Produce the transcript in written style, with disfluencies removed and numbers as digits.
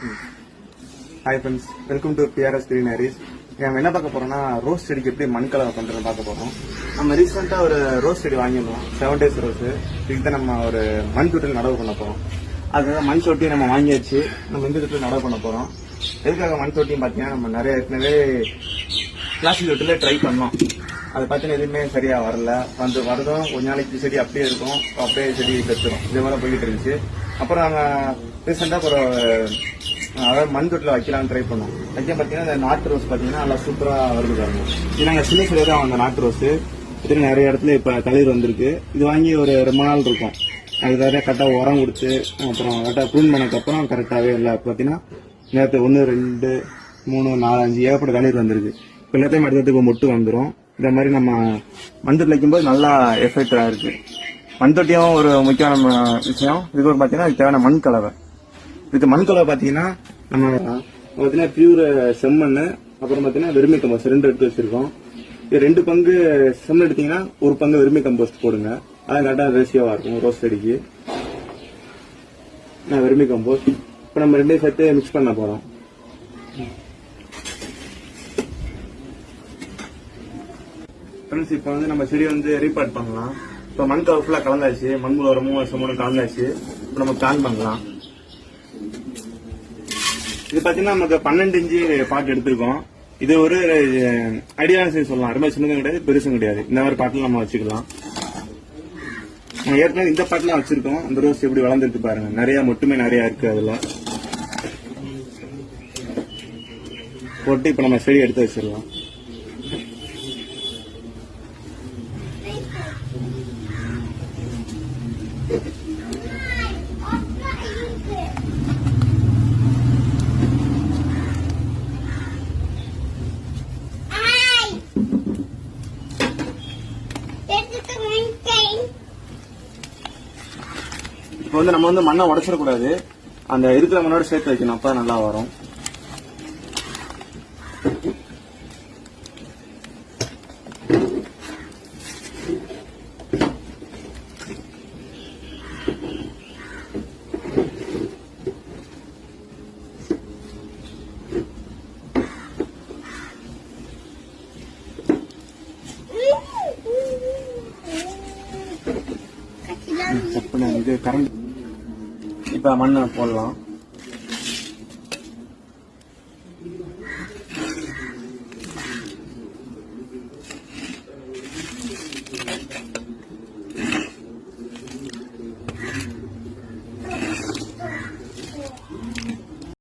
Hi friends, welcome to PRS Greeneries. நம்ம என்ன பார்க்க போறோம்னா ரோஸ் செடிக்கு எப்படி மண் கலவை பண்றதுன்னு பார்க்க போறோம். நம்ம ரீசெண்டா ஒரு ரோஸ் செடி வாங்கியிருந்தோம், 7 days ரோஸ். இதுக்கு தான் நம்ம ஒரு மண் தொட்டில் நடவு பண்ண போறோம். அதுக்காக மண் தொட்டி நம்ம வாங்கியாச்சு. நம்ம இந்த தொட்டில் நடவு பண்ண போறோம். எதுக்காக மண் தொட்டின்னு பார்த்தீங்கன்னா, நம்ம நிறைய ஏற்கனவே பிளாஸ்டிக் தொட்டில ட்ரை பண்ணோம். அது பார்த்தீங்கன்னா எதுவுமே சரியா வரல. வரதும் கொஞ்ச நாளைக்கு செடி அப்படியே இருக்கும், அப்படியே செடி செத்துரும். இதே மாதிரி போய்கிட்டு இருந்துச்சு. அப்புறம் நாங்கள் ரீசெண்டா ஒரு அதாவது மண் தொட்டில் வைக்கலாம்னு ட்ரை பண்ணோம். வைக்க பார்த்தீங்கன்னா இந்த நாட்டு ரோஸ் பார்த்தீங்கன்னா நல்லா சூப்பராக வருது பாருங்க. இது நாங்கள் சின்ன சில தான் அந்த நாட்டு ரோஸ். இது நிறைய இடத்துல இப்போ தளிர் வந்திருக்கு. இது வாங்கி ஒரு 2 நாள் இருக்கும். அது நிறைய கரெக்டாக உரம் கொடுத்து அப்புறம் கரெக்டாக ப்ரூன் பண்ணக்கப்புறம் கரெக்டாகவே இல்லை. பார்த்தீங்கன்னா நேரத்து 1, 2, 3, 4, 5 ஏகப்பட்ட தளிர் வந்திருக்கு. இப்போ எல்லாத்தையும் அடுத்ததுக்கு மொட்டு வந்துடும். இந்த மாதிரி நம்ம மண் தொட்டி வைக்கும்போது நல்லா எஃபெக்டாக இருக்கு. மண் தொட்டியும் ஒரு முக்கியமான விஷயம். இதுக்கு ஒரு பார்த்தீங்கன்னா இதுக்கு தேவையான மண் கலவை. இதுக்கு மண் கலவை பார்த்தீங்கன்னா நம்ம பார்த்தீங்கன்னா பியூர் செம்மண், அப்புறம் பார்த்தீங்கன்னா வெர்மி கம்போஸ்ட் 2 எடுத்து வச்சிருக்கோம். இது 2 பங்கு செம்மண் எடுத்தீங்கன்னா 1 பங்கு வெர்மி கம்போஸ்ட் போடுங்க. அதான் கரெக்டாக ரேஷியோவா இருக்கும் ரோஸ் செடிக்கு. வெர்மி கம்போஸ்ட் இப்போ நம்ம 2 சேர்த்து மிக்ஸ் பண்ண போறோம். ஃப்ரெண்ட்ஸ், இப்போ வந்து நம்ம செடி வந்து ரீபார்ட் பண்ணலாம். இப்போ மண் கலவை ஃபுல்லாக கலந்தாச்சு, மண் உரமும் செம்மண்ணும் கலந்தாச்சு. இப்போ நம்ம பிளான் பண்ணலாம். இது பாத்தீங்கன்னா நமக்கு 12 இன்ச்சு பாட்டு எடுத்திருக்கோம். இது ஒரு ஐடியான்னு சொல்லலாம். ரொம்ப சின்னதும் கிடையாது, பெருசும் கிடையாது. இந்த மாதிரி பாட்டில் நம்ம வச்சுக்கலாம். ஏற்கனவே இந்த பாட்டுலாம் வச்சிருக்கோம். அந்த ரோஸ் எப்படி வளர்ந்துருக்கு பாருங்க. நிறைய மொட்டுமே நிறைய இருக்கு. அதுல போட்டு இப்ப நம்ம செடி எடுத்து வச்சிடலாம். இப்போ வந்து நம்ம வந்து மண்ணை உடைச்சிடக்கூடாது. அந்த இருக்கிற மண்ணோட சேர்த்து வைக்கணும். அப்ப நல்லா வரும். இது கரண்ட் இப்ப மண்ணை போடலாம்.